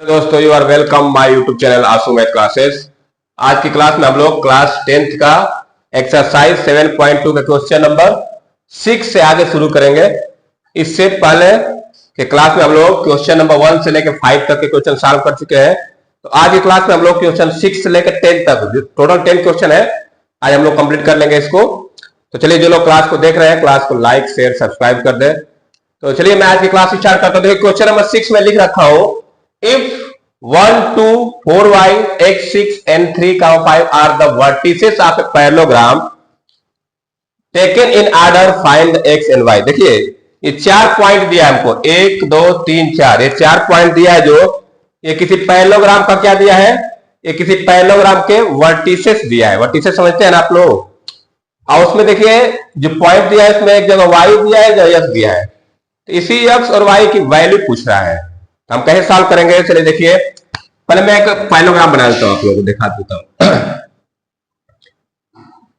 दोस्तों, you are welcome my YouTube channel Aasu math classes. आज की क्लास में हम लोग क्लास 10th का एक्सरसाइज 7.2 के क्वेश्चन नंबर 6 से आगे शुरू करेंगे। इससे पहले के क्लास में हम लोग क्वेश्चन नंबर 1 से लेकर 5 तक के क्वेश्चन सॉल्व कर चुके हैं। तो आज की क्लास में हम लोग क्वेश्चन 6 से लेकर 10 तक, टोटल 10 क्वेश्चन है, आज हम लोग कंप्लीट कर लेंगे इसको। तो चलिए, जो लोग क्लास को देख रहे हैं, क्लास को लाइक शेयर सब्सक्राइब कर दे। तो चलिए मैं आज की क्लास स्टार्ट करता हूं। क्वेश्चन नंबर 6 में लिख रखा हूं, if 1, 2, 4y, x, 6 and 3, 5 are the vertices of a parallelogram taken in order, find x and y। देखिए, ये 4 पॉइंट दिया है हमको, 1 2 3 4, ये 4 पॉइंट दिया है। जो ये किसी पैरेललोग्राम का क्या दिया है, ये किसी पैरेललोग्राम के वर्टिसेस दिया है। वर्टिसेस समझते हैं ना आप लोग। और उसमें देखिए जो पॉइंट दिया है, इसमें एक जगह y दिया है, जगह x दिया है। तो इसी x और y की वैल्यू पूछ रहा है, हम कैसे सॉल्व करेंगे। चलिए देखिए, पहले मैं एक पैरेललोग्राम बना लेता हूं, आप लोगों को दिखा देता हूं।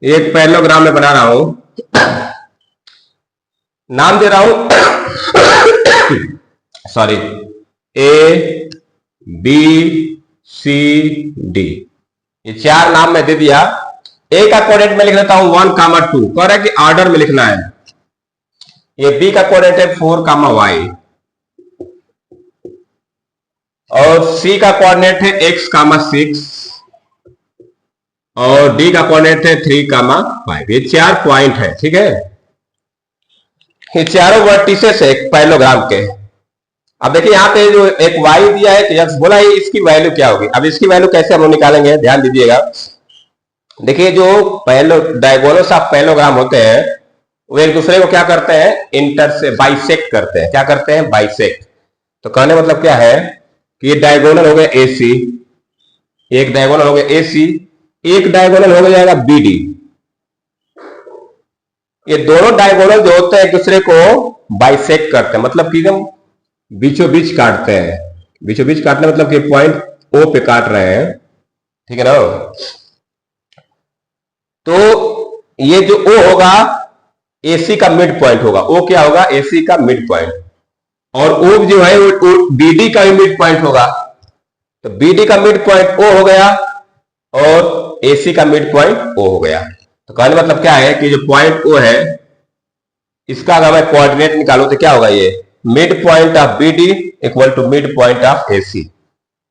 एक पैरेललोग्राम में बना रहा हूं, नाम दे रहा हूं sorry, A B C D, ये 4 नाम मैं दे दिया। ए का कोऑर्डिनेट में लिख लेता हूं 1, 2, कह रहा है कि ऑर्डर में लिखना है। ये बी का कोऑर्डिनेट है 4, y, और सी का कोऑर्डिनेट है x, 6, और डी का कोऑर्डिनेट है 3, 5। ये 4 पॉइंट है, ठीक है। ये चारों वर्टिसेस है एक पैरेललोग्राम के। अब देखिए यहाँ पे जो एक y दिया है, x बोला है, इसकी वैल्यू क्या होगी। अब इसकी वैल्यू कैसे हम लोग निकालेंगे, ध्यान दीजिएगा। देखिए, जो डायगोनल्स ऑफ पैरेललोग्राम होते हैं, वो एक दूसरे को क्या करते हैं, इंटर से बाइसेक्ट करते हैं। क्या करते हैं, बाइसेक्ट। तो कहने मतलब क्या है कि ये डायगोनल हो गया AC, एक डायगोनल हो गया AC, एक डायगोनल हो जाएगा BD। ये दोनों डायगोनल जो होते हैं एक दूसरे को बाइसेक्ट करते हैं, मतलब कि एकदम बीचों बीच काटते हैं। बीचों बीच काटने मतलब कि पॉइंट O पे काट रहे हैं, ठीक है ना। तो ये जो O होगा, AC का मिड पॉइंट होगा। O क्या होगा, AC का मिड पॉइंट। और O जो है वो BD का भी मिड पॉइंट होगा। तो BD का मिड पॉइंट O हो गया और AC का मिड पॉइंट O हो गया। तो कहने मतलब क्या है कि जो पॉइंट O है, इसका अगर मैं कोऑर्डिनेट निकालूं तो क्या होगा, ये mid point of BD equal to mid point of AC।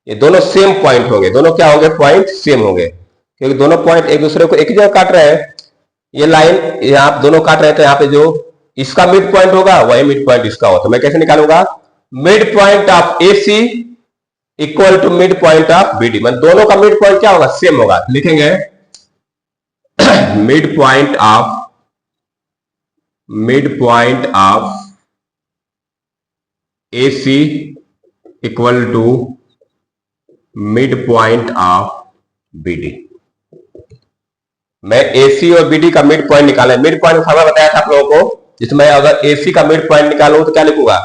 ये दोनों सेम पॉइंट होंगे, दोनों क्या होंगे, पॉइंट सेम होंगे, क्योंकि दोनों पॉइंट एक दूसरे को एक ही जगह काट रहे हैं। ये लाइन यहाँ दोनों काट रहे हैं, तो यहाँ पे जो इसका मिड पॉइंट होगा वही मिड पॉइंट इसका हो। तो मैं कैसे निकालूंगा, mid point of AC equal to mid point of BD। मतलब दोनों का मिड पॉइंट क्या होगा, सेम होगा। लिखेंगे mid point of AC equal to mid point of BD। मैं AC और BD का मिड पॉइंट निकाला। मिड पॉइंट फॉर्मूला बताया था आप लोगों को, जिसमें अगर AC का मिड पॉइंट निकालूं तो क्या लिखूंगा,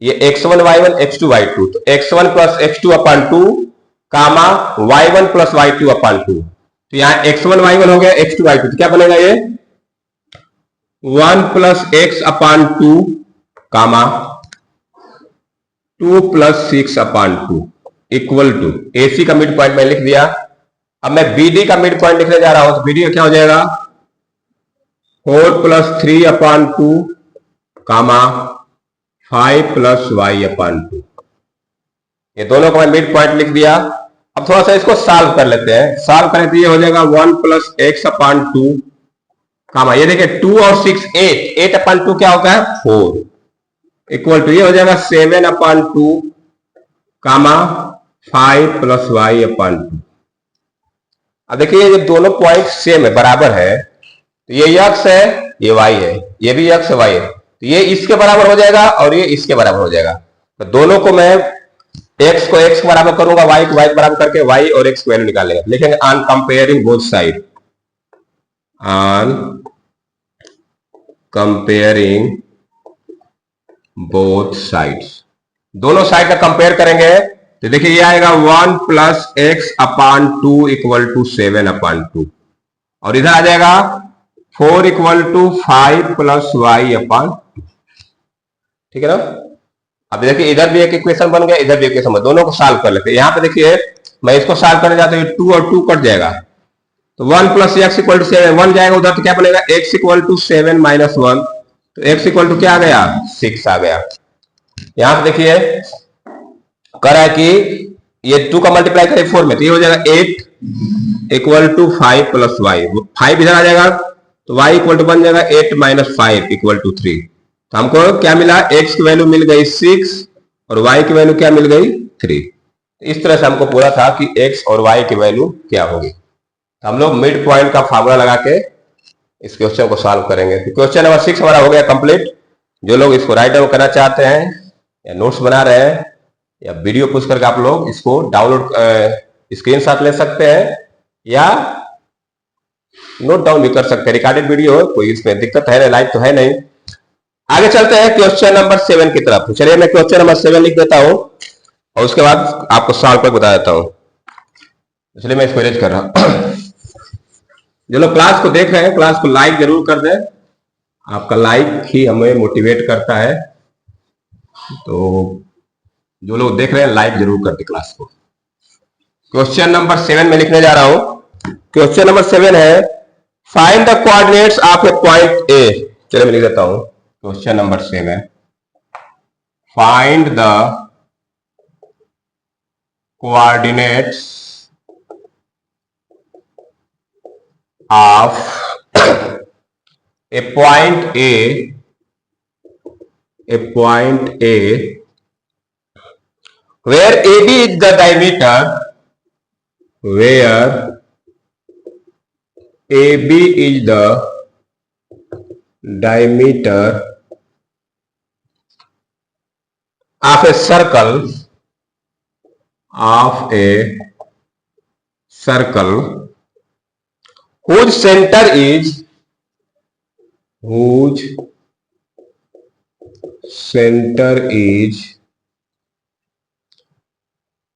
ये x1 y1 x2 y2, तो x1 plus x2 upon 2 comma y1 plus y2 upon 2। तो यहाँ x1 y1 हो गया, x2 y2, तो क्या बनेगा, ये 1 plus x upon 2 comma 2 plus 6 upon 2 equal to AC का मिड पॉइंट मैं लिख दिया। अब मैं BD का मिड पॉइंट लिखने जा रहा हूं, तो BD का क्या हो जाएगा, 4 प्लस 3 अपॉन 2 कामा 5 प्लस y अपॉन 2। ये दोनों का मैं मिड पॉइंट लिख दिया। अब थोड़ा सा इसको सॉल्व कर लेते हैं। सॉल्व करें तो ये हो जाएगा 1 प्लस x अपॉन 2 कामा, ये देखिए 2 और 6 8 अपॉन 2 क्या होता है, 4 इक्वल टू, ये हो जाएगा 7 अपॉन 2 कामा 5 प्लस y अपॉन 2। अब देखिए, ये दोनों पॉइंट सेम है, बराबर है। तो ये x है, ये y है, ये भी x है, y है। तो ये इसके बराबर हो जाएगा और ये इसके बराबर हो जाएगा। तो दोनों को मैं x को x के बराबर करूंगा, y को y के बराबर करके y और x की वैल्यू निकालेंगे। लिखेंगे on comparing both side, on comparing both sides, दोनों साइड का कंपेयर करेंगे। तो देखिए ये आएगा 1 plus x upon 2 equal to 7 अपॉन 2, और इधर आ जाएगा 4 equal to 5 plus y upon 2, ठीक है ना। अब देखिए इधर भी एक इक्वेशन बन गया, इधर भी इक्वेशन बन, दोनों को सॉल्व कर लेते हैं। यहाँ पे देखिए मैं इसको सॉल्व करने जाता हूँ, 2 और 2 कट जाएगा, तो 1 प्लस एक्स इक्वल टू 7, 1 जाएगा उधर तो क्या बनेगा, एक्स इक्वल टू 7 माइनस 1, तो एक्स इक्वल टू क्या आ गया, 6 आ गया। यहां पे देखिए कह रहा है कि ये 2 का मल्टीप्लाई करें 4 में, तो ये हो जाएगा 8 इक्वल टू 5 प्लस वाई, 5 इधर आ जाएगा तो y इक्वल टू बन जाएगा 8 माइनस 5 इक्वल टू 3। तो हमको क्या मिला, x की वैल्यू मिल गई 6 और y की वैल्यू क्या मिल गई 3। इस तरह से हमको पूरा था कि x और y की वैल्यू क्या होगी। तो हम लोग मिड पॉइंट का फार्मूला लगा के इस क्वेश्चन को सॉल्व करेंगे। तो क्वेश्चन नंबर 6 हमारा हो गया कंप्लीट। जो लोग इसको राइट डाउन करना चाहते हैं या नोट्स बना रहे हैं या वीडियो पुश करके आप लोग इसको डाउनलोड स्क्रीनशॉट ले सकते हैं या नोट डाउन भी कर सकते हैं। रिकॉर्डेड वीडियो है, कोई इसमें दिक्कत है नहीं, लाइव तो है नहीं। आगे चलते हैं क्वेश्चन नंबर 7 की तरफ। चलिए मैं क्वेश्चन नंबर 7 लिख देता हूं और उसके बाद आपको सॉल्व कर बता देता हूं। इसलिए मैं इसको इरेज कर रहा हूं। जो लोग क्लास को देख रहे हैं क्लास को लाइक जरूर कर दें, आपका लाइक ही हमें मोटिवेट करता है। तो जो लोग देख रहे हैं लाइक जरूर कर दे क्लास को। क्वेश्चन नंबर 7 में लिखने जा रहा हूं। क्वेश्चन नंबर 7 है find the coordinates of A point A. चलिए मैं लिख देता हूं question number 7, find the coordinates of a point A where AB is the diameter, where AB is the diameter of a circle, whose center is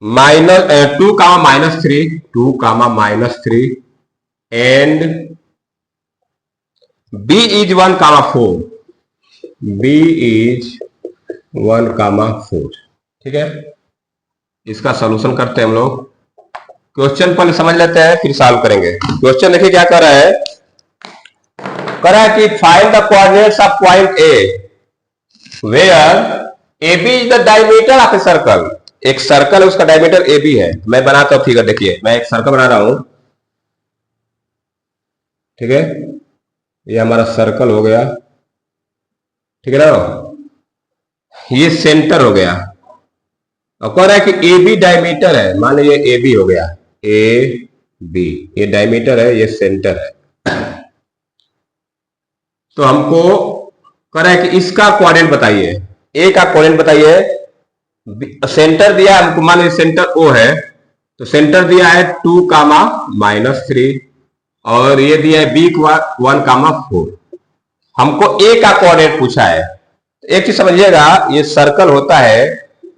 minus 2 comma minus 3 and B is 1 comma 4, ठीक है। इसका solution करते हैं हम लोग। Question पहले समझ लेते हैं फिर सॉल्व करेंगे। क्वेश्चन देखिए क्या कर रहा है, कह रहा है कि find the coordinates of point A where AB is the diameter of a circle. एक सर्कल है उसका डायमीटर AB है। मैं बनाता हूं फिगर, देखिए मैं एक सर्कल बना रहा हूं, ठीक है। ये हमारा सर्कल हो गया, ठीक है ना, ये सेंटर हो गया और कह रहा है कि AB डायमीटर है। मान लीजिए AB हो गया, AB ये डायमीटर है, ये सेंटर है। तो हमको कह रहा है कि इसका कोऑर्डिनेट बताइए, A का कोऑर्डिनेट बताइए। सेंटर दिया हमको, मान लीजिए सेंटर O है, तो सेंटर दिया है 2 कामा माइनस 3 और ये दिया है B 1 कामा 4। हमको A का कोऑर्डिनेट पूछा है। एक चीज समझिएगा, ये सर्कल होता है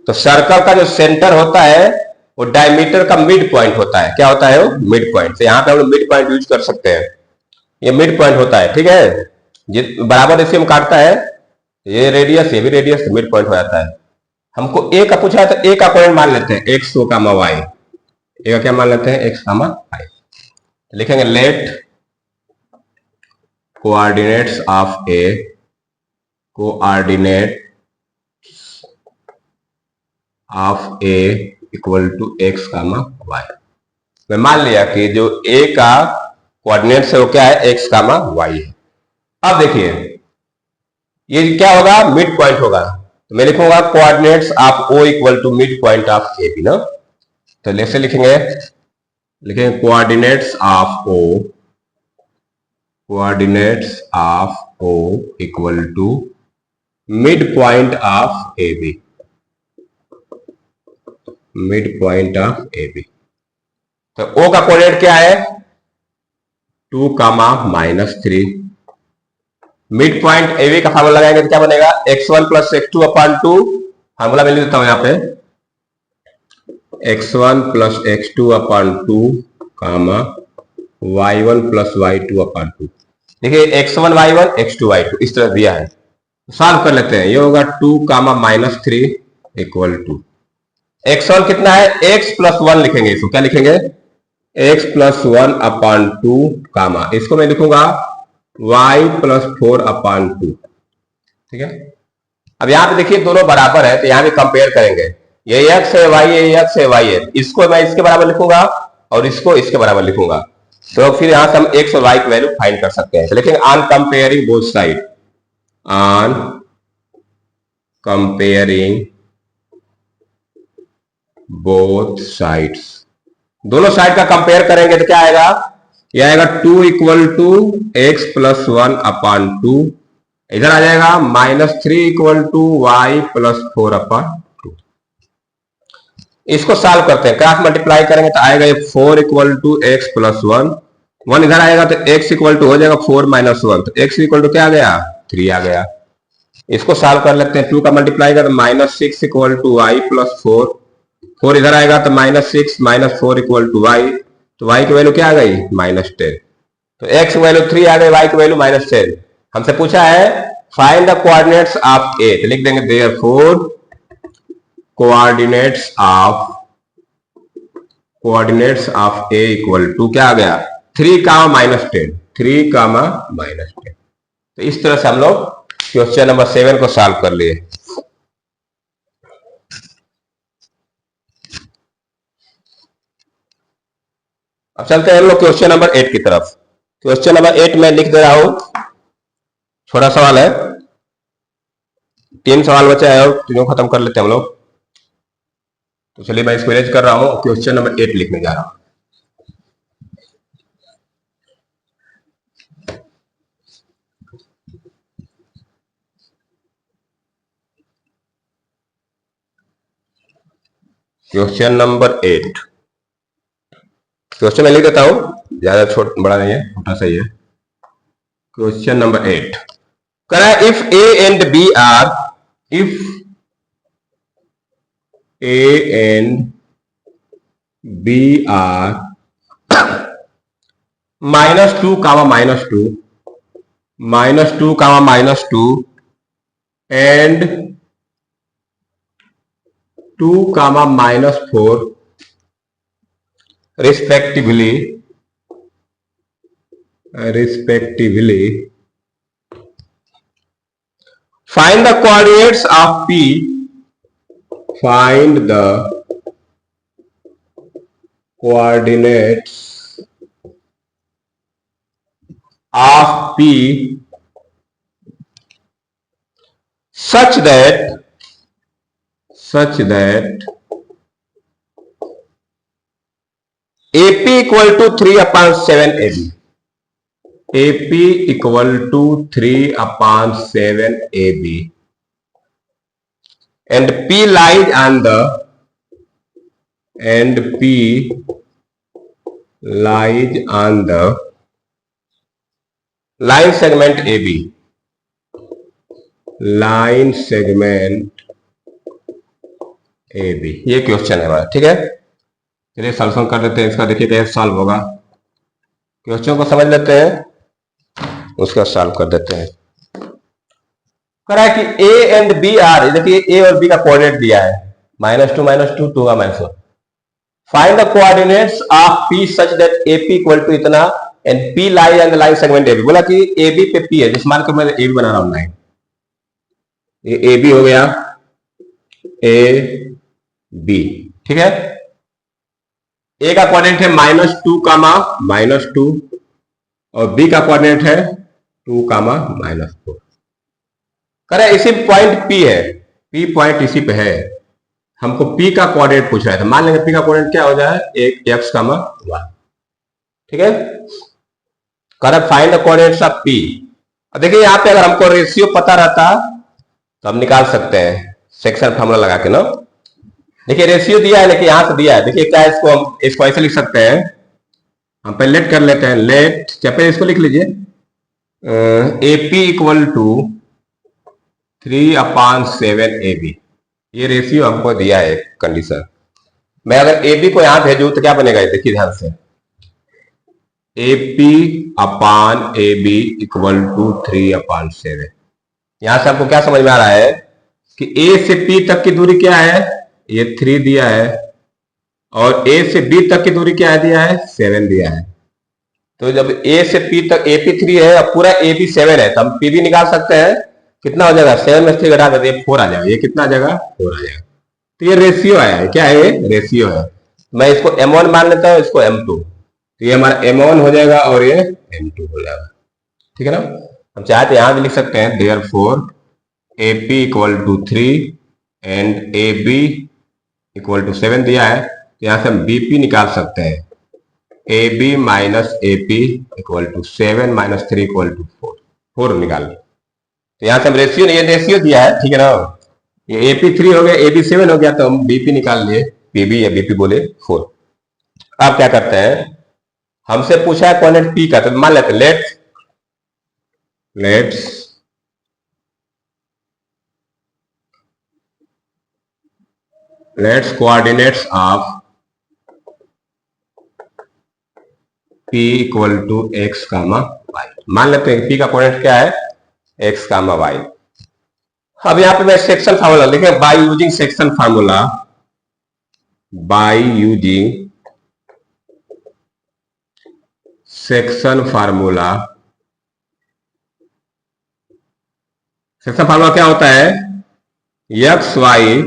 तो सर्कल का जो सेंटर होता है वो डायमीटर का मिड पॉइंट होता है। क्या होता है वो, मिड पॉइंट। तो यहाँ पे हम लोग मिड पॉइंट यूज कर सकते हैं, ये मिड पॉइंट होता है, ठीक है। बराबर रेशियो में काटता है, ये रेडियस ये भी रेडियस, मिड पॉइंट हो जाता है। हमको ए का पूछा है तो ए का कोऑर्डिनेट मान लेते हैं एक्स कामा वाई। ए का क्या मान लेते हैं, एक्स कामा वाई। लिखेंगे let coordinates of A, coordinate of A equal to x comma y. मैं मान लिया कि जो ए का कोऑर्डिनेट है वो क्या है, एक्स कामा वाई है। अब देखिए ये क्या होगा, मिड पॉइंट होगा। तो मैं लिखूंगा coordinates of O equal to mid point of A B ना। तो कैसे लिखेंगे, लिखेंगे coordinates of O, coordinates of O equal to mid point of A B, mid point of A B. तो O का कोऑर्डिनेट क्या है, 2 comma minus 3। Mid point A B का फार्मूला लगाएंगे तो क्या बनेगा, x1 plus x2 upon 2। Formula मैं लिख देता हूं यहाँ पे, x1 plus x2 upon 2 comma y1 plus y2 upon 2। देखिए x1 y1 x2 y2 इस तरह दिया है। सॉल्व कर लेते हैं। ये होगा 2 comma minus 3 equal to x one कितना है, एक्स प्लस वन लिखेंगे, इसको क्या लिखेंगे, x plus one upon two comma, इसको मैं लिखूंगा y plus four upon two. ठीक है, अब यहां पे देखिए दोनों बराबर है तो यहां भी कंपेयर करेंगे, ये एक्स है वाई है, एक्स है वाई है, इसको मैं इसके बराबर लिखूंगा और इसको इसके बराबर लिखूंगा, तो फिर यहां से हम एक्स और वाई की वैल्यू फाइंड कर सकते हैं। तो लिखेंगे on comparing both side, on comparing both sides, दोनों साइड का कंपेयर करेंगे तो क्या आएगा, यह आएगा two equal to x plus one upon two, इधर आ जाएगा minus three equal to y plus four upon two. इसको सॉल्व करते हैं, क्रॉस मल्टीप्लाई करेंगे तो आएगा ये four equal to x plus one, one इधर आएगा तो एक्स इक्वल टू हो जाएगा फोर माइनस वन, तो एक्स इक्वल टू क्या आ गया, थ्री आ गया। इसको सॉल्व कर लेते हैं, टू का मल्टीप्लाई कर minus six equal to y plus four, four इधर आएगा तो minus six minus four equal to y, तो वाई की वैल्यू क्या आ गई माइनस टेन, तो एक्स की वैल्यू थ्री आ गई, वाई की वैल्यू माइनस टेन। हमसे पूछा है find the coordinates of A, तो लिख देंगे therefore coordinates of A equal to क्या आ गया, three comma minus ten, three comma minus ten. तो इस तरह से हम लोग क्वेश्चन नंबर 7 को सॉल्व कर लिए। अब चलते हैं हम लोग क्वेश्चन नंबर 8 की तरफ। क्वेश्चन नंबर 8 में लिख दे रहा हूं, छोटा सवाल है, 3 सवाल बचा है और तीनों खत्म कर लेते हैं हम लोग। तो चलिए मैं इसको इरेज कर रहा हूं, क्वेश्चन नंबर 8 लिखने जा रहा हूं। क्वेश्चन नंबर 8, क्वेश्चन मैं लिख देता हूं, ज्यादा बड़ा नहीं है, छोटा सा ही है। क्वेश्चन नंबर 8 कह रहा है if A and B are, if A and B are minus two comma minus two, minus two comma minus two and two comma minus four respectively find the coordinates of P, find the coordinates of P such that AP equal to 3 upon 7 AB, AP equal to 3 upon 7 AB and P lies on the line segment AB, line segment AB। ये question है हमारा, ठीक है। चलिए solution कर लेते हैं इसका, देखिए कैसे सॉल्व होगा। क्वेश्चन को समझ लेते हैं, उसका सॉल्व कर देते हैं। कह रहा है कि ए एंड बी आर, देखिए ए और बी का कोऑर्डिनेट दिया है minus two minus two, two का minus one. Find the coordinates of P such that A P equal to इतना and P lie and line segment A B. बोला कि A B पे पी है, जिस मान कर मैं ए बी बना रहा हूं लाइन, ये ए बी हो गया, ए बी, ठीक है। ए का कोऑर्डिनेट है minus two comma minus two और बी का कोऑर्डिनेट है टू कामा माइनस फोर। करे इसी पॉइंट पी है, पी पॉइंट इसी पे है, हमको पी का कोऑर्डिनेट पूछ रहा है, मान लेंगे पी का कोऑर्डिनेट क्या हो जाए, एक एक्स कामा वन, ठीक है। करे find the coordinates of P. देखिए यहाँ पे अगर हमको रेशियो पता रहता तो हम निकाल सकते हैं सेक्शन फार्मूला लगा के ना। देखिए रेशियो दिया है, लेकिन यहां से दिया है, देखिए क्या इसको हम इसको ऐसे लिख सकते हैं, हम पहले लेट कर लेते हैं, लेट चपे इसको लिख लीजिए, A P equal to 3 upon 7 A B. ये रेशियो हमको दिया है कंडीशन। मैं अगर ए बी को यहां भेजूं तो क्या बनेगा, देखिए ध्यान से, A P upon A B equal to 3 upon 7। यहां से आपको क्या समझ में आ रहा है कि ए से पी तक की दूरी क्या है, ये 3 दिया है, और ए से बी तक की दूरी क्या है दिया है, 7 दिया है। तो जब ए से पी तक एपी 3 है और पूरा ए बी 7 है, तो हम पी भी निकाल सकते हैं। कितना हो जाएगा, 7 में 3 घटा देते 4 आ जाएगा। ये कितना आ जाएगा, 4 आ जाएगा। तो ये रेशियो आया है, क्या है, ये रेशियो है। मैं इसको M1 मान लेता हूं, इसको M2। तो ये हमारा M1 हो जाएगा और ये M2 हो जाएगा। ठीक है ना। हम चाहे तो यहां भी लिख सकते हैं, therefore AP equal to 3 and AB equal to 7 दिया है, तो यहां से हम BP निकाल सकते हैं। AB minus AP equal to 7 minus 3 equal to 4 निकाल। तो यहां से हम रेशियो, ये रेशियो दिया है, ठीक है ना। ये AP3 हो गया, AB 7 हो गया, तो हम BP निकाल लिए, PB या BP बोले 4। अब क्या करते हैं, हमसे पूछा है कोऑर्डिनेट P का, तो मान लेते हैं let's coordinates of P equal to x comma y। मान लेते हैं P का कोऑर्डिनेट क्या है, x कामा y। अब यहां पे मैं सेक्शन फार्मूला लिखे, by using section formula, by using section formula. Section formula क्या होता है, x y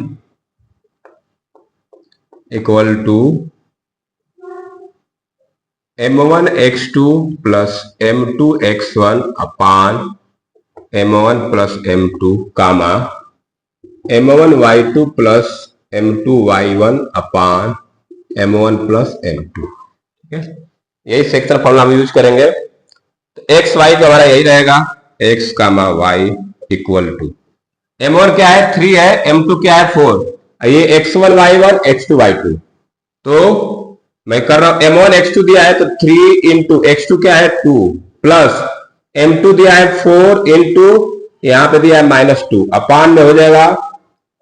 equal to M1x2 plus M2x1 upon M1 plus M2 comma M1y2 plus M2y1 upon M1 plus M2। ठीक है, यही section formula हम use करेंगे। तो x Y का हमारा यही रहेगा, x comma y equal to M1 क्या है, 3 है, M2 क्या है, 4, ये x1 y1 x2 y2। तो मैं कर रहा हूं, M1 x2 दिया है तो 3 इंटू x2 क्या है 2, प्लस M2 दिया है 4 इंटू यहां पे दिया है -2, अपान में हो जाएगा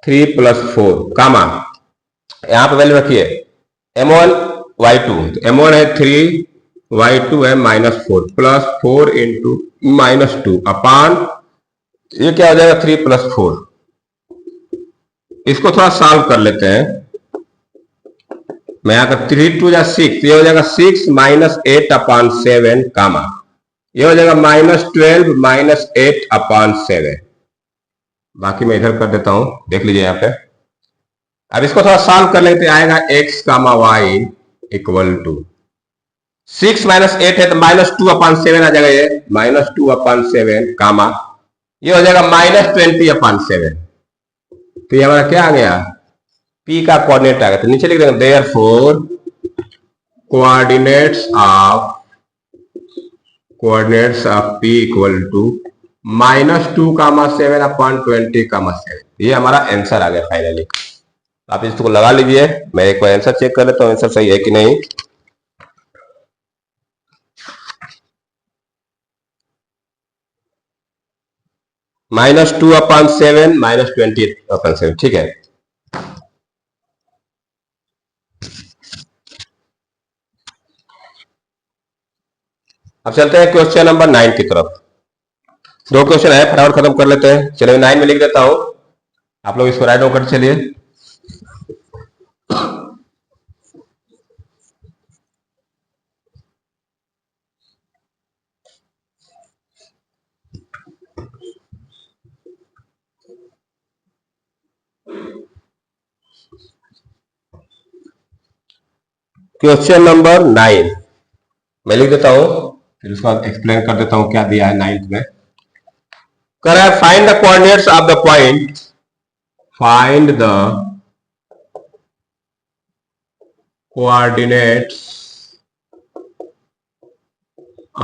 3 प्लस 4 कामा यहां पे वैल्यू रखिए M1 y2, तो M1 है 3, y2 है -4, प्लस 4 इंटू -2 अपान ये क्या हो जाएगा 3 प्लस 4। इसको थोड़ा सॉल्व कर लेते हैं। मैं यहां का 3 2 जा 6, ये हो जाएगा 6 माइनस 8 अपान 7 कामा ये हो जाएगा -12 माइनस 8 अपान 7। बाकी मैं इधर कर देता हूं, देख लीजिए यहां पे। अब इसको थोड़ा सॉल्व कर लेते, आएगा x comma y equal to 6 minus 8 है तो -2 अपान 7 आ जाएगा, ये -2 अपान 7 कामा ये हो जाएगा -20 अपान 7। तो ये हमारा क्या आ गया, P का कोऑर्डिनेट आ गया। तो नीचे लिख देंगे therefore coordinates of P equal to -2 comma 7 upon 20 comma 7। ये हमारा आंसर आ गया फाइनली। आप इसको लगा लीजिए, मैं एक बार आंसर चेक कर लेता हूं आंसर सही है कि नहीं। -2 अपान 7 -20 अपान 7, ठीक है। अब चलते हैं क्वेश्चन नंबर 9 की तरफ। 2 क्वेश्चन है, फटाफट खत्म कर लेते हैं। चलिए 9 में लिख देता हूं, आप लोग इसको राइट डाउन कर चलिए। क्वेश्चन नंबर 9 मैं लिख देता हूं, फिर उसका एक्सप्लेन कर देता हूं क्या दिया है 9th में। कर रहा है find the coordinates of the point, find the coordinates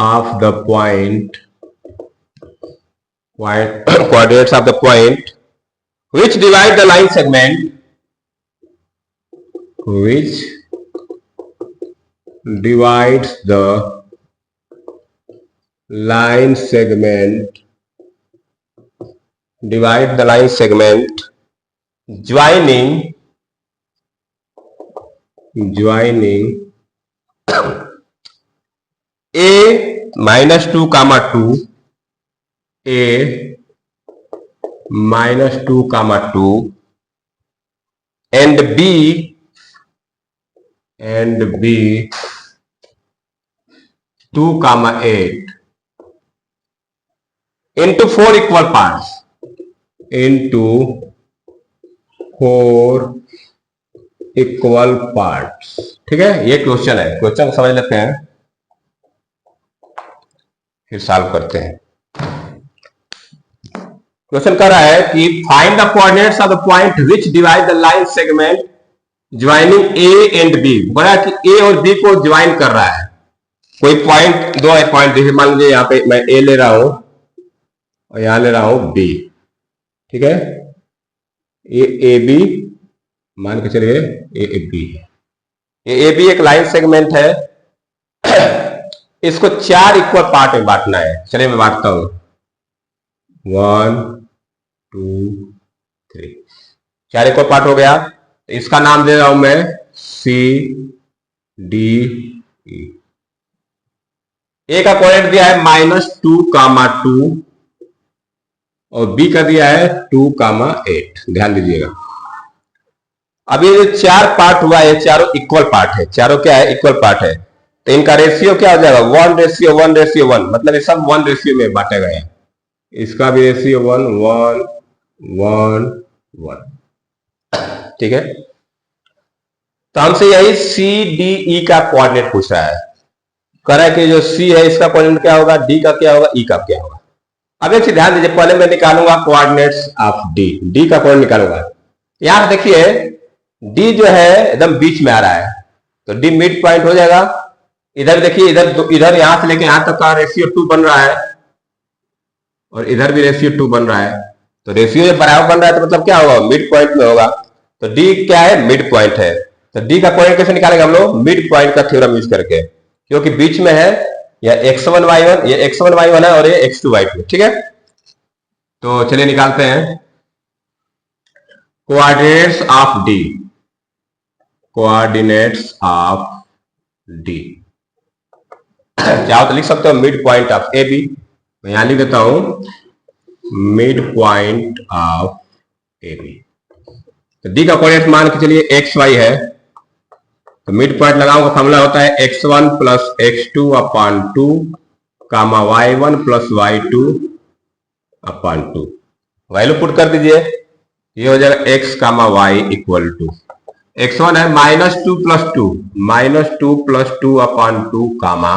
of the point coordinates of the point which divide the line segment, which divides the line segment, divide the line segment joining a -2 comma 2, a -2, and B 2, 8 into 4 equal parts, into 4 equal parts. ठीक है, ये question है, question समझ लेते हैं फिर solve करते हैं। क्वेश्चन कर रहा है कि find the coordinates of the point which divide the line segment joining A and B. बोला कि ए और बी को ज्वाइन कर रहा है कोई पॉइंट, दो पॉइंट देखिए, मान लीजिए यहाँ पे मैं ए ले रहा हूं और यहां ले रहा हूं बी। ठीक है, ए बी मान के चलिए, ए बी है, ए बी एक लाइन सेगमेंट है। इसको 4 इक्वल पार्ट में बांटना है। चलिए मैं बांटता हूं, 1 2 3, 4 इक्वल पार्ट हो गया। तो इसका नाम दे रहा हूं मैं सी डी ई। ए का कोऑर्डिनेट दिया है -2, 2 और बी का दिया है 2, 8। ध्यान दीजिएगा। अब ये जो 4 पार्ट हुआ है, चारों इक्वल पार्ट है, चारों क्या है, इक्वल पार्ट है। तो इनका रेशियो क्या हो जाएगा, 1:1:1, मतलब ये सब 1 रेशियो में बांटे गए हैं। इसका भी रेशियो 1 1 1 1। ठीक है, तो हमसे यही सी डी ई का कोऑर्डिनेट पूछ रहा है। कह रहा है कि जो सी है इसका कोऑर्डिनेट क्या होगा, डी का क्या होगा, ई का क्या होगा। अब एक चीज ध्यान दीजिए, पहले मैं निकालूंगा कोऑर्डिनेट्स ऑफ डी, डी का कोऑर्डिनेट निकालूंगा। यहां देखिए डी जो है एकदम बीच में आ रहा है, तो डी मिड पॉइंट हो जाएगा। इधर देखिए, इधर यहां से लेके यहां तक का रेशियो 2 बन रहा है, और इधर भी रेशियो 2 बन रहा है। तो रेशियो जब बराबर बन रहा है तो मतलब क्या होगा, मिड पॉइंट में होगा। तो डी क्या है, मिड पॉइंट है। तो डी का कोऑर्डिनेट कैसे निकालेंगे हम लोग, मिड पॉइंट का थ्योरम यूज करके, क्योंकि बीच में है। या x1 y1, ये x1 y1 है और ये x2 y2। ठीक है, तो चलिए निकालते हैं coordinates of D, coordinates of D. चाहो तो लिख सकते हो mid point of A B. मैं यहां लिख देता हूं mid point of A B. तो डी का कोऑर्डिनेट मान के चलिए एक्स वाई है, तो मिड पॉइंट लगाऊंगा, फॉर्मूला होता है x1 plus x2 upon 2 comma y1 plus y2 upon 2। Value put कर दीजिए, ये हो जाएगा x comma y equal to x1 है -2 प्लस 2 अपॉन 2 कामा,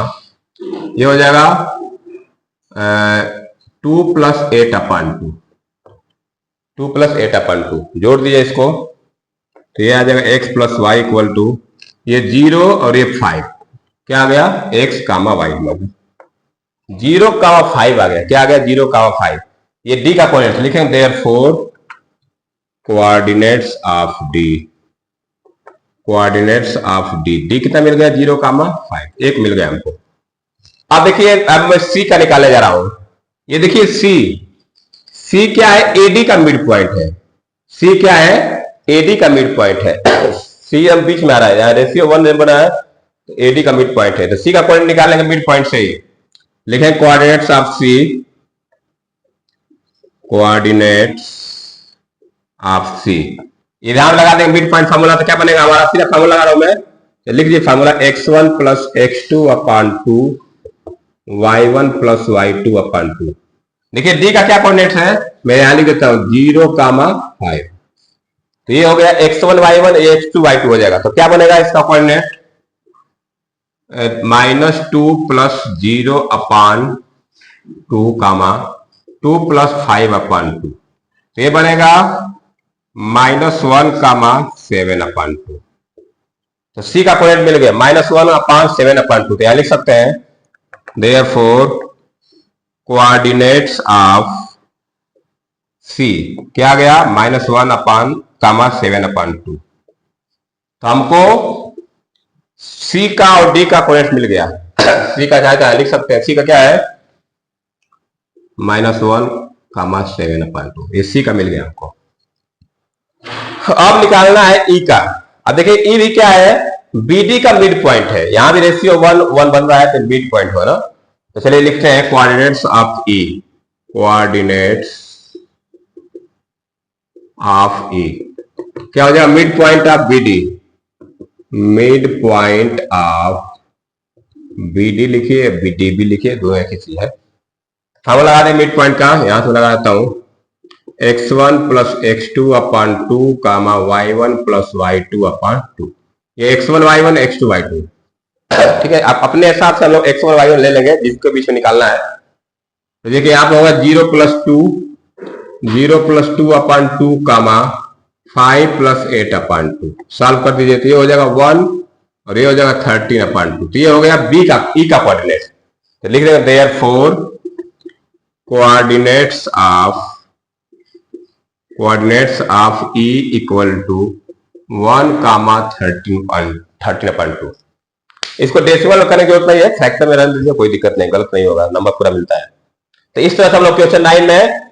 ये हो जाएगा 2 प्लस 8 अपॉन 2, 2 प्लस 8 अपॉन 2। जोड़ दीजिए इसको, तो ये आ जाएगा x plus y equal to, ये 0 और ये 5, क्या आ गया, x कामा वाई, 0 कामा 5 आ गया। क्या आ गया, 0 कामा 5। ये डी का कोऑर्डिनेट लिखेंगे, therefore coordinates of D, coordinates of D, D कितना मिल गया, 0 कामा 5, 1 मिल गया हमको। अब देखिए, अब मैं सी का निकालने जा रहा हूं। ये देखिए सी क्या है, एडी का मिड पॉइंट है। सी क्या है, एडी का मिड पॉइंट है। सी हम बीच में आ रहा है, यहाँ रेशियो 1 बना है, तो एडी का मिड पॉइंट है। तो सी का कोऑर्डिनेट निकालेंगे मिड पॉइंट से ही, लिखें coordinates of C, coordinates of C. ये ध्यान लगा देंगे मिड पॉइंट फार्मूला, तो क्या बनेगा हमारा, सीधा फार्मूला लगा रहा हूं मैं, तो लिख दीजिए formula x1 plus x2 upon 2 y1 plus y2 upon 2। देखिए डी का क्या कोऑर्डिनेट है, मैं यहां लिख देता हूं 0 कामा 5। तो ये हो गया x1 y1, ये x2 y2 हो जाएगा। तो क्या बनेगा इसका coordinate, -2 plus 0 upon 2 comma 2 plus 5 upon 2। तो ये बनेगा -1 कामा 7 अपॉन 2। तो सी का कोऑर्डिनेट मिल गया -1 अपॉन 7 अपॉन 2। तो यहां लिख सकते हैं देयरफॉर कोऑर्डिनेट्स ऑफ सी क्या गया, -1 अपॉन कामा 7 अपॉन 2। तो हमको सी का और डी का कोऑर्डिनेट मिल गया। सी का क्या लिख सकते हैं, सी का क्या है, -1 कामा 7 अपॉन 2, ये सी का मिल गया हमको। अब निकालना है ई का। अब देखिए ई भी क्या है, बीडी का मिड पॉइंट है, यहां भी रेशियो 1 1 बन रहा है, तो मिड पॉइंट हो ना। तो चलिए लिखते हैं coordinates of E, coordinates of E क्या हो जाएगा, mid point of B D, mid point of B D लिखिए, बी डी भी लिखिए, दो एक ही चीज है। फार्मूला लगा दें मिड पॉइंट का, यहां से लगा देता हूं x1 plus x2 upon 2 comma y1 plus y2 upon 2। ये x1 y1 x2 y2, ठीक है। आप अपने हिसाब से हम लोग x1 y1 ले लेंगे जिसको बीच में निकालना है। तो देखिए यहाँ पे होगा 0 प्लस टू अपॉन 2 कामा 5 प्लस 8 अपॉन 2। सॉल्व कर दीजिए तो ये हो जाएगा 1 और ये हो जाएगा 13 अपॉन 2। तो ये हो गया बी का ई का कोऑर्डिनेट। तो लिख देंगे therefore coordinates of E equal to 1 comma 13 upon 2। इसको डेसिमल करने की जरूरत नहीं है, फ्रैक्शन में रहने दीजिए, कोई दिक्कत नहीं, गलत नहीं होगा, नंबर पूरा मिलता है। तो इस तरह से हम लोग क्वेश्चन 9 में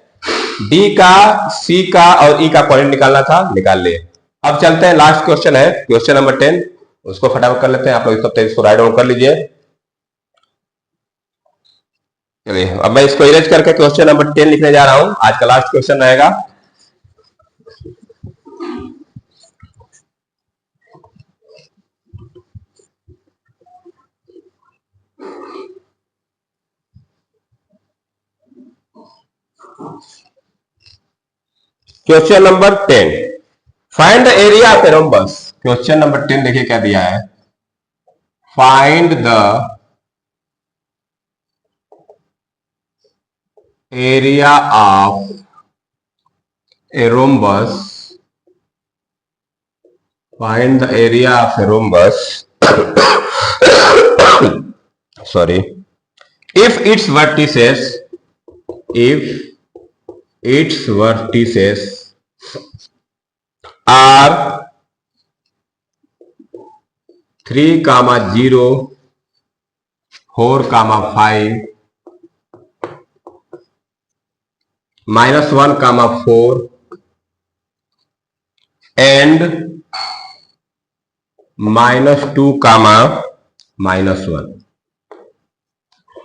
डी का, सी का और ई का कोऑर्डिनेट निकालना था, निकाल लिए। अब चलते हैं, लास्ट क्वेश्चन है क्वेश्चन नंबर 10, उसको फटाफट कर लेते हैं। आप लोग इसको राइट डाउन कर लीजिए। चलिए अब मैं इसको इरेज करके क्वेश्चन नंबर 10 लिखने जा रहा हूं, आज का लास्ट क्वेश्चन रहेगा। Question number 10, find the area of a rhombus. Question number 10 देखिए क्या दिया है, find the area of a rhombus, find the area of a rhombus sorry, if its vertices are 3, 0, 4, 5, -1, 4 and -2, -1,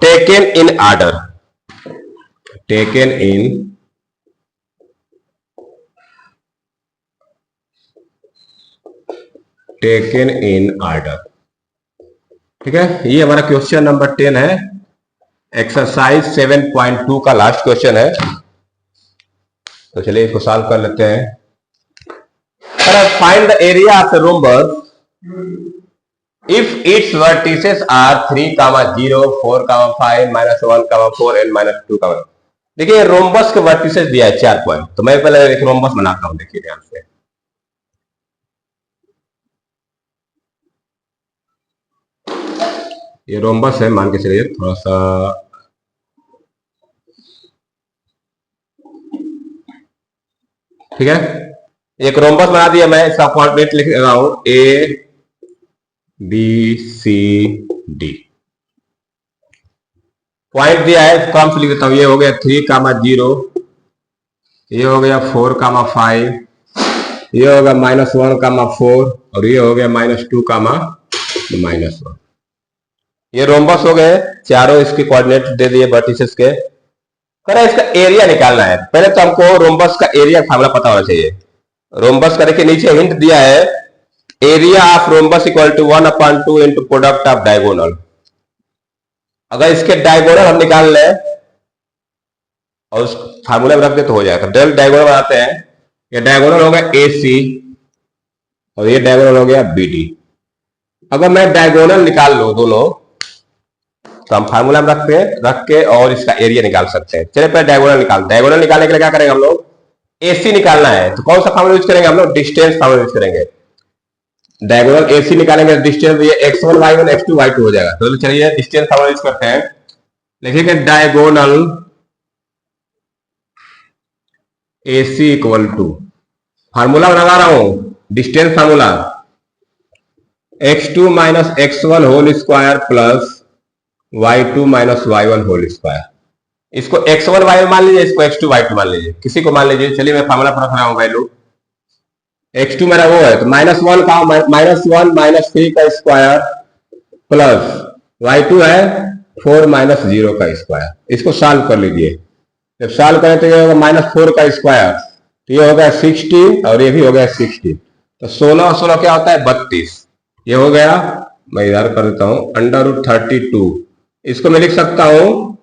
taken in order, ठीक है। ये हमारा question number 10 है, exercise 7.2 का लास्ट क्वेश्चन है। तो चलिए इसको सॉल्व कर लेते हैं। Find the area of the rhombus if its vertices are 3, 0, 4, 5, -1, 4 and -2, देखिए रोम्बस के वर्टिसेस दिया है 4 पॉइंट। तो मैं पहले एक रोम्बस बनाता हूं, देखिए ध्यान से। ये रोम्बस है, मान के चलिए थोड़ा सा, ठीक है। एक रोम्बस बना दिया मैं, इसका कोऑर्डिनेट लिख रहा हूं A B C D। Point दिया है, इसको हम लिख देता हूं। ये हो गया 3, 0, ये हो गया 4, 5, ये हो गया -1, 4 और ये हो गया -2, -1। ये रोम्बस हो गए चारों, इसके कोऑर्डिनेट दे दिए वर्टिसेस के। करें इसका एरिया निकालना है। पहले तो हमको रोम्बस का एरिया फार्मूला पता होना चाहिए। रोम्बस का देखिए नीचे हिंट दिया है, area of rhombus equal to 1/2 into product of diagonal. अगर इसके डायगोनल हम निकाल लें और उस फार्मूला में रख दे तो हो जाएगा। डेल डायगोनल बनाते हैं, ये डायगोनल हो गया AC और ये डायगोनल हो गया BD। अगर मैं डायगोनल निकाल लूं दोनों, तो हम फार्मूला में रख के और इसका एरिया निकाल सकते हैं। चलिए पहले डायगोनल निकालने के लिए क्या करेंगे हम लोग, AC निकालना है। तो कौन सा फार्मूला यूज करेंगे हम लोग, डिस्टेंस फार्मूला यूज करेंगे। डायगोनल AC निकालेंगे, डिस्टेंस ये x1 y1 x2 y2 हो जाएगा। तो चलिए डिस्टेंस फार्मूला यूज करते हैं। लिखेंगे diagonal AC equal to, formula लगा रहा हूं distance formula, x2 - x1 whole square plus y2 - y1 whole square. इसको x1 y1 मान लीजिए, इसको x2 y2 मान लीजिए, किसी को मान लीजिए। चलिए मैं फार्मूला पर रख रहा हूं वैल्यू, x2 मेरा वो है तो -1 का -3 का स्क्वायर प्लस y2 है 4 - 0 का स्क्वायर। इसको सॉल्व कर लीजिए। जब सॉल्व करें तो ये होगा -4 का स्क्वायर तो ये हो गया 16 और ये भी हो गया 16। तो 16 और 16 क्या होता है 32। ये हो गया, मैं इधर कर देता हूं √32। इसको मैं लिख सकता हूं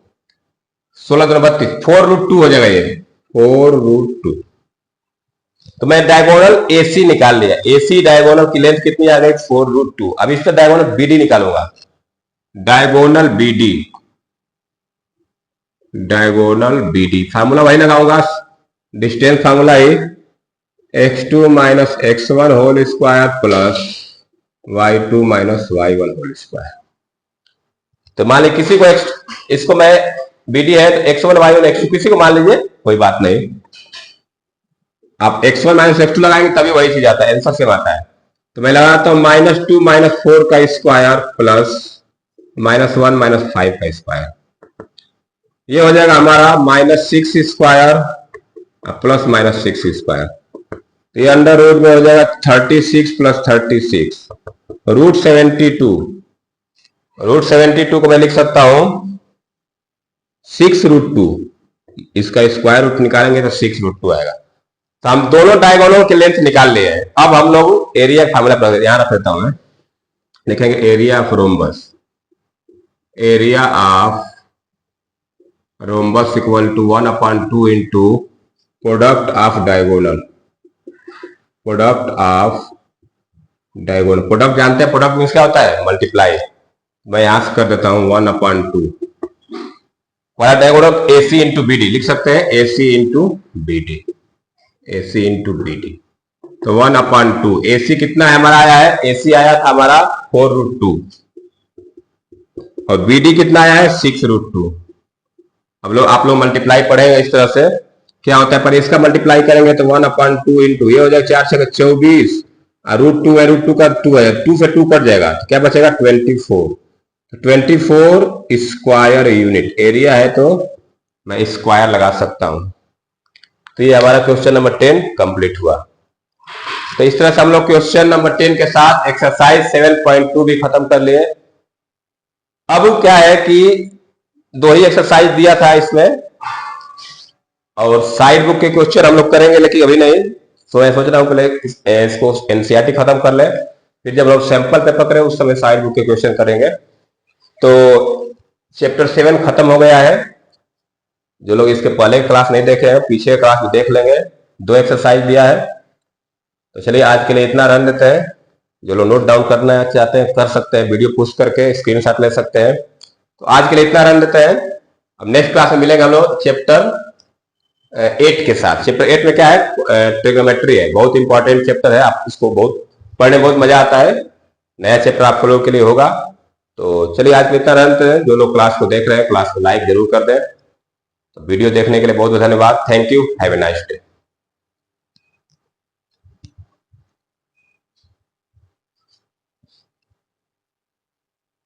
16×32 4√2 हो जाएगा ये 4√2। तो मैं डायगोनल AC निकाल लिया। AC डायगोनल की लेंथ कितनी आ गई 4√2। अब इसका डायगोनल BD निकालूंगा। डायगोनल BD फार्मूला वही लगाऊंगा, डिस्टेंस फार्मूला है x2 minus x1 whole square plus y2 minus y1 whole square. तो मान लीजिए किसी को इसको मैं BD है तो x1 y1 x2 किसी को मान लीजिए, कोई बात नहीं, आप x1 माइनस x2 लगाएंगे तभी वही चीज आता है, आंसर सेम आता है। तो मैं लगाता हूं -2 - 4 का स्क्वायर प्लस -1 - 5 का स्क्वायर। ये हो जाएगा हमारा -6 स्क्वायर प्लस -6 स्क्वायर। तो ये अंडर रूट में हो जाएगा 36 + 36 √72। √72 को मैं लिख सकता हूं 6√2। इसका स्क्वायर रूट निकालेंगे तो 6√2 आएगा। तो हम दोनों डायगोनल के लेंथ निकाल लिए हैं। अब हम लोग एरिया फार्मूला यहां रख देता हूं मैं, लिखेंगे area of rhombus. Area of rhombus equal to 1/2 into product of diagonal. Product of diagonal, product जानते हैं, प्रोडक्ट मीन्स क्या होता है मल्टीप्लाई। मैं यहां से कर देता हूं 1/2। वाला डायगोनल AC इंटू BD लिख सकते हैं, AC into BD, AC into BD। तो 1/2 AC कितना है हमारा आया है, AC आया था हमारा 4√2 और BD कितना आया है 6√2। अब आप लोग मल्टीप्लाई पढ़ेंगे इस तरह से क्या होता है, पर इसका मल्टीप्लाई करेंगे तो 1/2 इंटू ये हो जाएगा 4 से 24 और √2 है, √2 का 2 है, 2 से 2 कट जाएगा तो क्या बचेगा 24। 24 स्क्वायर यूनिट एरिया है तो मैं स्क्वायर लगा सकता हूं। तो ये हमारा क्वेश्चन नंबर 10 कंप्लीट हुआ। तो इस तरह से हम लोग क्वेश्चन नंबर 10 के साथ एक्सरसाइज 7.2 भी खत्म कर लिए। अब क्या है कि 2 ही एक्सरसाइज दिया था इसमें और साइड बुक के क्वेश्चन हम लोग करेंगे, लेकिन अभी नहीं। तो मैं सोच रहा हूं पहले इसको NCERT खत्म कर ले, फिर जब लोग सैंपल पेपर करें उस समय साइड बुक के क्वेश्चन करेंगे। तो चैप्टर 7 खत्म हो गया है। जो लोग इसके पहले क्लास नहीं देखे हैं पीछे क्लास में देख लेंगे, 2 एक्सरसाइज दिया है। तो चलिए आज के लिए इतना रन देते हैं। जो लोग नोट डाउन करना चाहते हैं कर सकते हैं, वीडियो पुश करके स्क्रीनशॉट ले सकते हैं। तो आज के लिए इतना रन देते हैं। अब नेक्स्ट क्लास में मिलेंगे हम लोग चैप्टर 8 के साथ। चैप्टर 8 में क्या है, ट्रिग्नोमेट्री है, बहुत इंपॉर्टेंट चैप्टर है। आप इसको बहुत पढ़ने में बहुत मजा आता है। नया चैप्टर आप लोगों के लिए होगा। तो चलिए आज में इतना रन देते हैं। जो लोग क्लास को देख रहे हैं क्लास को लाइक जरूर कर दें। तो वीडियो देखने के लिए बहुत बहुत धन्यवाद। Thank you, have a nice day.